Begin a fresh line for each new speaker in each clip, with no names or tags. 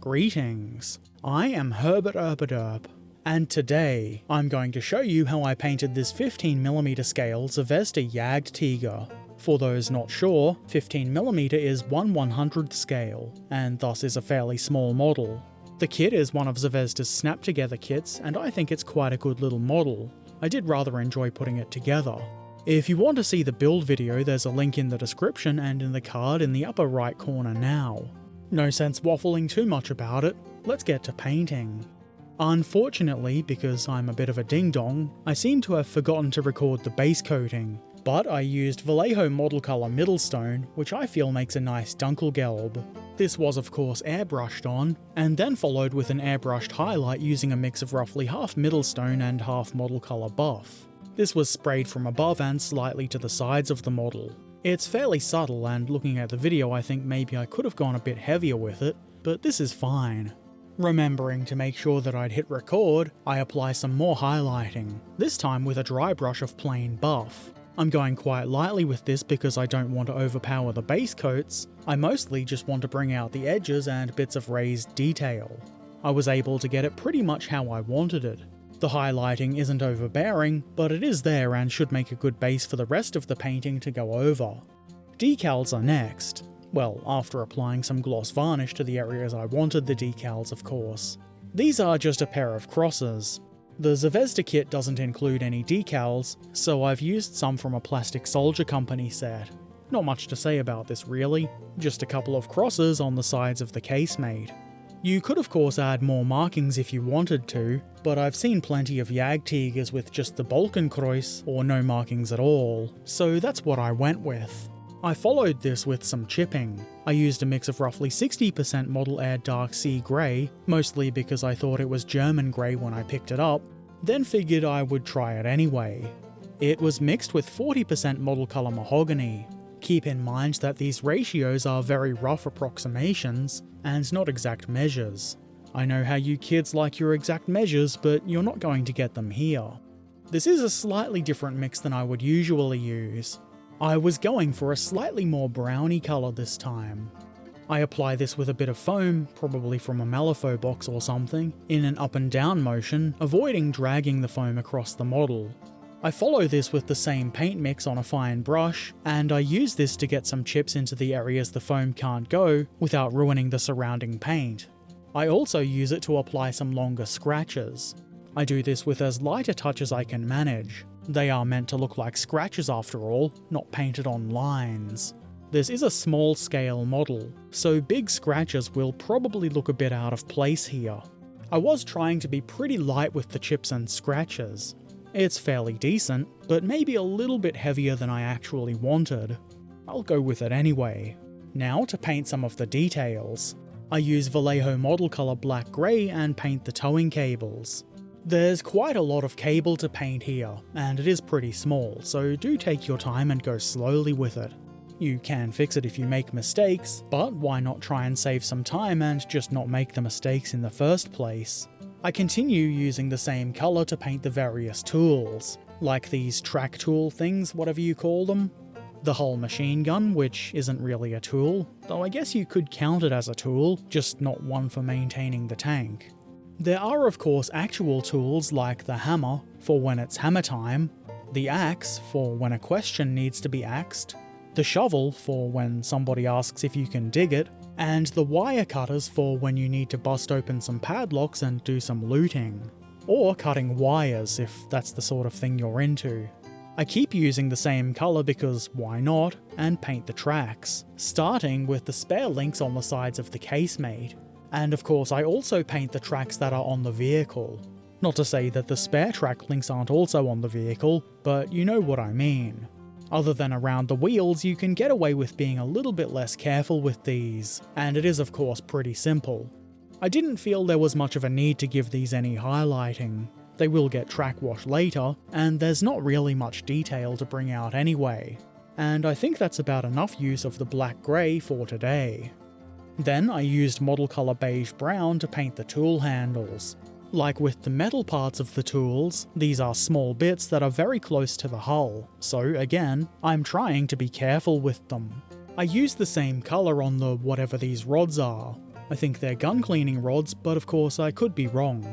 Greetings, I am Herbert Erpaderp, and today I'm going to show you how I painted this 15mm scale Zvezda Jagdtiger. For those not sure, 15mm is 1/100th scale, and thus is a fairly small model. The kit is one of Zvezda's snap-together kits, and I think it's quite a good little model. I did rather enjoy putting it together. If you want to see the build video, there's a link in the description and in the card in the upper right corner now. No sense waffling too much about it, let's get to painting. Unfortunately, because I'm a bit of a ding-dong, I seem to have forgotten to record the base coating, but I used Vallejo Model Color Middlestone, which I feel makes a nice Dunkelgelb. This was of course airbrushed on, and then followed with an airbrushed highlight using a mix of roughly half Middlestone and half Model Color Buff. This was sprayed from above and slightly to the sides of the model. It's fairly subtle, and looking at the video I think maybe I could have gone a bit heavier with it, but this is fine. Remembering to make sure that I'd hit record, I apply some more highlighting, this time with a dry brush of plain buff. I'm going quite lightly with this because I don't want to overpower the base coats, I mostly just want to bring out the edges and bits of raised detail. I was able to get it pretty much how I wanted it. The highlighting isn't overbearing, but it is there and should make a good base for the rest of the painting to go over. Decals are next. Well, after applying some gloss varnish to the areas I wanted the decals, of course. These are just a pair of crosses. The Zvezda kit doesn't include any decals, so I've used some from a Plastic Soldier Company set. Not much to say about this really, just a couple of crosses on the sides of the casemate. You could of course add more markings if you wanted to, but I've seen plenty of Jagdtigers with just the Balkenkreuz or no markings at all, so that's what I went with. I followed this with some chipping. I used a mix of roughly 60% Model Air Dark Sea Grey, mostly because I thought it was German grey when I picked it up, then figured I would try it anyway. It was mixed with 40% Model Color Mahogany. Keep in mind that these ratios are very rough approximations, and not exact measures. I know how you kids like your exact measures, but you're not going to get them here. This is a slightly different mix than I would usually use. I was going for a slightly more browny colour this time. I apply this with a bit of foam, probably from a Malifaux box or something, in an up and down motion, avoiding dragging the foam across the model. I follow this with the same paint mix on a fine brush, and I use this to get some chips into the areas the foam can't go without ruining the surrounding paint. I also use it to apply some longer scratches. I do this with as light a touch as I can manage. They are meant to look like scratches after all, not painted on lines. This is a small scale model, so big scratches will probably look a bit out of place here. I was trying to be pretty light with the chips and scratches. It's fairly decent, but maybe a little bit heavier than I actually wanted. I'll go with it anyway. Now to paint some of the details. I use Vallejo Model Color Black Grey and paint the towing cables. There's quite a lot of cable to paint here, and it is pretty small, so do take your time and go slowly with it. You can fix it if you make mistakes, but why not try and save some time and just not make the mistakes in the first place? I continue using the same colour to paint the various tools, like these track tool things, whatever you call them. The hull machine gun, which isn't really a tool, though I guess you could count it as a tool, just not one for maintaining the tank. There are of course actual tools like the hammer, for when it's hammer time, the axe, for when a question needs to be axed, the shovel, for when somebody asks if you can dig it, and the wire cutters for when you need to bust open some padlocks and do some looting. Or cutting wires if that's the sort of thing you're into. I keep using the same colour because why not, and paint the tracks, starting with the spare links on the sides of the casemate. And of course I also paint the tracks that are on the vehicle. Not to say that the spare track links aren't also on the vehicle, but you know what I mean. Other than around the wheels, you can get away with being a little bit less careful with these, and it is of course pretty simple. I didn't feel there was much of a need to give these any highlighting. They will get track washed later, and there's not really much detail to bring out anyway. And I think that's about enough use of the black grey for today. Then I used Model Color Beige Brown to paint the tool handles. Like with the metal parts of the tools, these are small bits that are very close to the hull, so again, I'm trying to be careful with them. I used the same colour on the whatever these rods are. I think they're gun cleaning rods, but of course I could be wrong.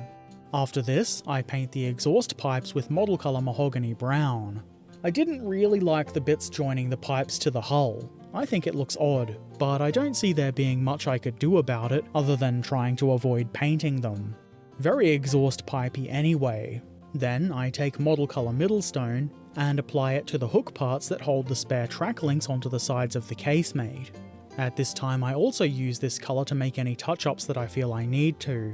After this, I paint the exhaust pipes with model colour Mahogany Brown. I didn't really like the bits joining the pipes to the hull. I think it looks odd, but I don't see there being much I could do about it other than trying to avoid painting them. Very exhaust pipey anyway. Then I take model colour Middlestone and apply it to the hook parts that hold the spare track links onto the sides of the casemate. At this time I also use this colour to make any touch-ups that I feel I need to.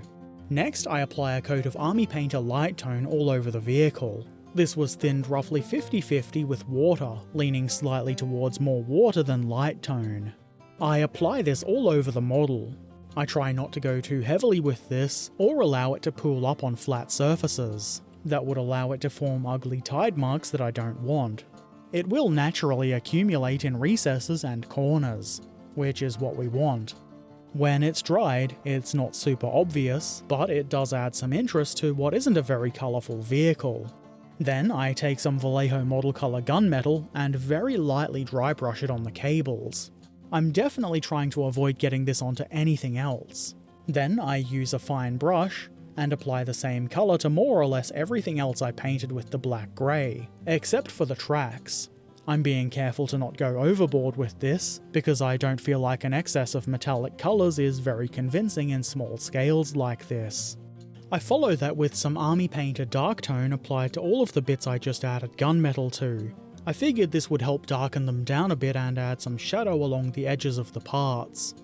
Next I apply a coat of Army Painter light tone all over the vehicle. This was thinned roughly 50-50 with water, leaning slightly towards more water than light tone. I apply this all over the model. I try not to go too heavily with this, or allow it to pool up on flat surfaces. That would allow it to form ugly tide marks that I don't want. It will naturally accumulate in recesses and corners, which is what we want. When it's dried, it's not super obvious, but it does add some interest to what isn't a very colourful vehicle. Then I take some Vallejo Model Colour gunmetal and very lightly dry brush it on the cables. I'm definitely trying to avoid getting this onto anything else. Then I use a fine brush and apply the same colour to more or less everything else I painted with the black-grey, except for the tracks. I'm being careful to not go overboard with this, because I don't feel like an excess of metallic colours is very convincing in small scales like this. I follow that with some Army Painter dark tone applied to all of the bits I just added gunmetal to. I figured this would help darken them down a bit and add some shadow along the edges of the parts.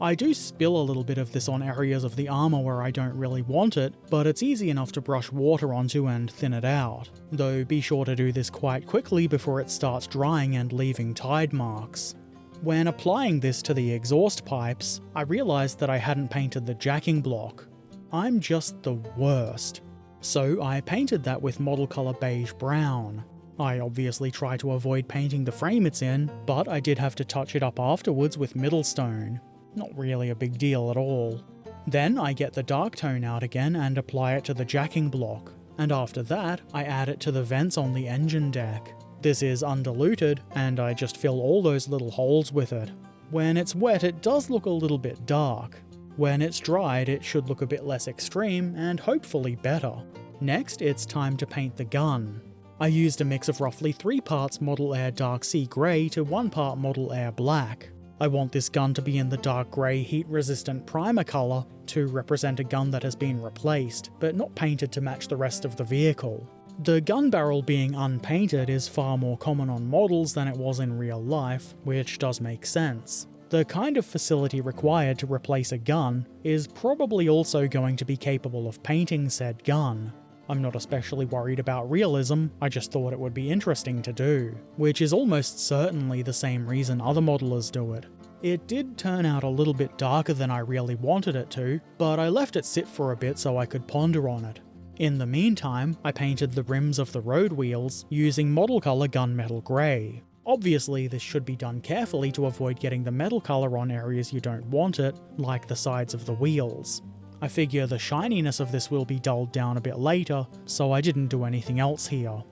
I do spill a little bit of this on areas of the armour where I don't really want it, but it's easy enough to brush water onto and thin it out, though be sure to do this quite quickly before it starts drying and leaving tide marks. When applying this to the exhaust pipes, I realised that I hadn't painted the jacking block. I'm just the worst. So I painted that with model colour Beige Brown. I obviously try to avoid painting the frame it's in, but I did have to touch it up afterwards with Middlestone. Not really a big deal at all. Then I get the dark tone out again and apply it to the jacking block, and after that I add it to the vents on the engine deck. This is undiluted, and I just fill all those little holes with it. When it's wet it does look a little bit dark. When it's dried it should look a bit less extreme and hopefully better. Next it's time to paint the gun. I used a mix of roughly 3 parts Model Air Dark Sea Grey to 1 part Model Air Black. I want this gun to be in the dark grey heat-resistant primer colour to represent a gun that has been replaced, but not painted to match the rest of the vehicle. The gun barrel being unpainted is far more common on models than it was in real life, which does make sense. The kind of facility required to replace a gun is probably also going to be capable of painting said gun. I'm not especially worried about realism, I just thought it would be interesting to do, which is almost certainly the same reason other modelers do it. It did turn out a little bit darker than I really wanted it to, but I left it sit for a bit so I could ponder on it. In the meantime, I painted the rims of the road wheels using model colour gunmetal grey. Obviously this should be done carefully to avoid getting the metal colour on areas you don't want it, like the sides of the wheels. I figure the shininess of this will be dulled down a bit later, so I didn't do anything else here.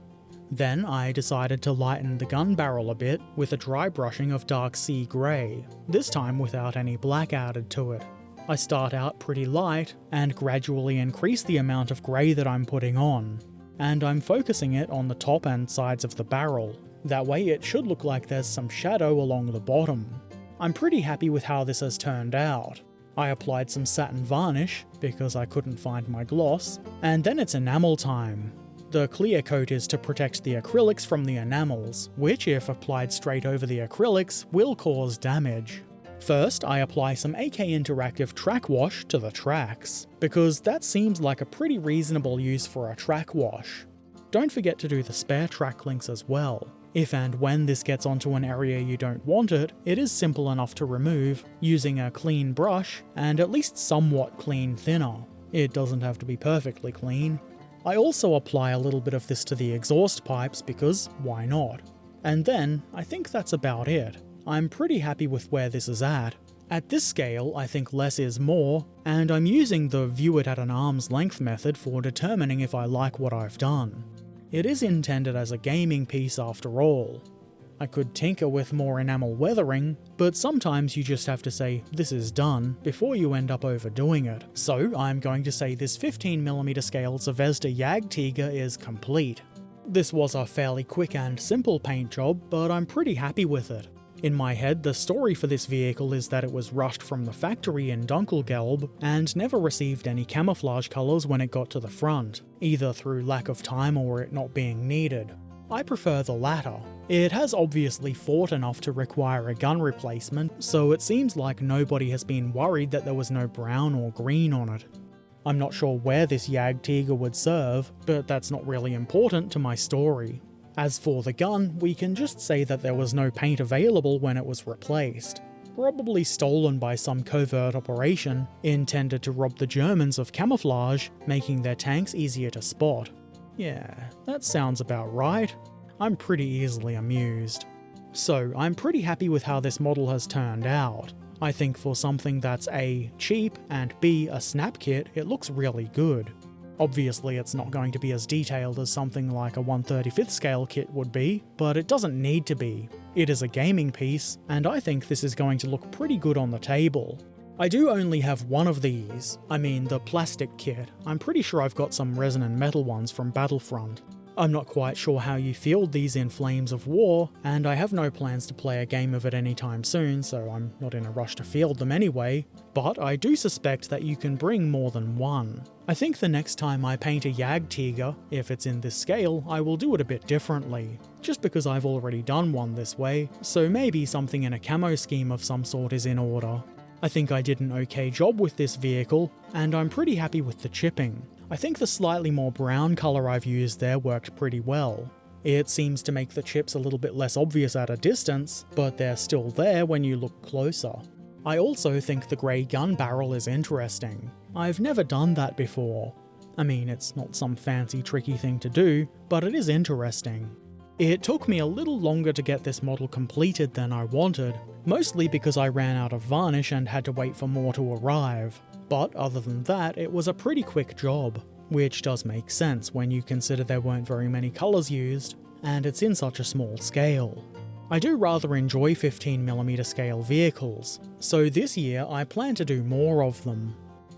Then I decided to lighten the gun barrel a bit with a dry brushing of dark sea grey, this time without any black added to it. I start out pretty light and gradually increase the amount of grey that I'm putting on, and I'm focusing it on the top and sides of the barrel. That way it should look like there's some shadow along the bottom. I'm pretty happy with how this has turned out. I applied some satin varnish, because I couldn't find my gloss, and then it's enamel time. The clear coat is to protect the acrylics from the enamels, which if applied straight over the acrylics will cause damage. First, I apply some AK Interactive Track Wash to the tracks, because that seems like a pretty reasonable use for a track wash. Don't forget to do the spare track links as well. If and when this gets onto an area you don't want it, it is simple enough to remove using a clean brush and at least somewhat clean thinner. It doesn't have to be perfectly clean. I also apply a little bit of this to the exhaust pipes because why not? And then I think that's about it. I'm pretty happy with where this is at. At this scale, I think less is more, and I'm using the view it at an arm's length method for determining if I like what I've done. It is intended as a gaming piece after all. I could tinker with more enamel weathering, but sometimes you just have to say, this is done, before you end up overdoing it. So I'm going to say this 15mm scale Zvezda Jagdtiger is complete. This was a fairly quick and simple paint job, but I'm pretty happy with it. In my head, the story for this vehicle is that it was rushed from the factory in Dunkelgelb and never received any camouflage colours when it got to the front, either through lack of time or it not being needed. I prefer the latter. It has obviously fought enough to require a gun replacement, so it seems like nobody has been worried that there was no brown or green on it. I'm not sure where this Jagdtiger would serve, but that's not really important to my story. As for the gun, we can just say that there was no paint available when it was replaced. Probably stolen by some covert operation, intended to rob the Germans of camouflage, making their tanks easier to spot. Yeah, that sounds about right. I'm pretty easily amused. So, I'm pretty happy with how this model has turned out. I think for something that's A, cheap, and B, a snap kit, it looks really good. Obviously it's not going to be as detailed as something like a 1/35th scale kit would be, but it doesn't need to be. It is a gaming piece, and I think this is going to look pretty good on the table. I do only have one of these, I mean the plastic kit. I'm pretty sure I've got some resin and metal ones from Battlefront. I'm not quite sure how you field these in Flames of War, and I have no plans to play a game of it anytime soon, so I'm not in a rush to field them anyway, but I do suspect that you can bring more than one. I think the next time I paint a Jagdtiger, if it's in this scale, I will do it a bit differently, just because I've already done one this way, so maybe something in a camo scheme of some sort is in order. I think I did an okay job with this vehicle, and I'm pretty happy with the chipping. I think the slightly more brown colour I've used there worked pretty well. It seems to make the chips a little bit less obvious at a distance, but they're still there when you look closer. I also think the grey gun barrel is interesting. I've never done that before. I mean, it's not some fancy tricky thing to do, but it is interesting. It took me a little longer to get this model completed than I wanted, mostly because I ran out of varnish and had to wait for more to arrive. But other than that, it was a pretty quick job, which does make sense when you consider there weren't very many colours used, and it's in such a small scale. I do rather enjoy 15mm scale vehicles, so this year I plan to do more of them.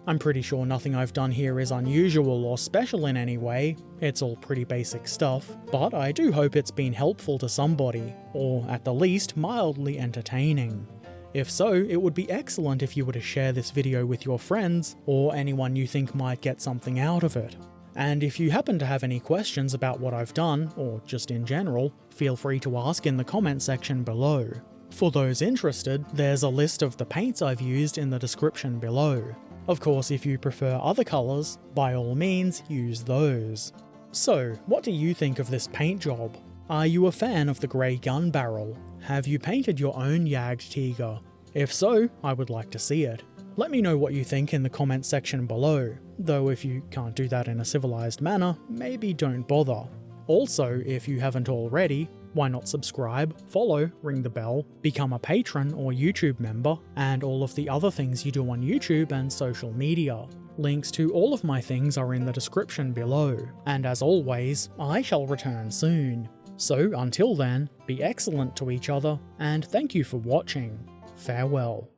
I'm pretty sure nothing I've done here is unusual or special in any way, it's all pretty basic stuff, but I do hope it's been helpful to somebody, or at the least mildly entertaining. If so, it would be excellent if you were to share this video with your friends, or anyone you think might get something out of it. And if you happen to have any questions about what I've done, or just in general, feel free to ask in the comment section below. For those interested, there's a list of the paints I've used in the description below. Of course, if you prefer other colours, by all means use those. So, what do you think of this paint job? Are you a fan of the grey gun barrel? Have you painted your own Jagdtiger? If so, I would like to see it. Let me know what you think in the comment section below, though if you can't do that in a civilized manner, maybe don't bother. Also, if you haven't already, why not subscribe, follow, ring the bell, become a patron or YouTube member, and all of the other things you do on YouTube and social media. Links to all of my things are in the description below, and as always, I shall return soon. So until then, be excellent to each other, and thank you for watching. Farewell.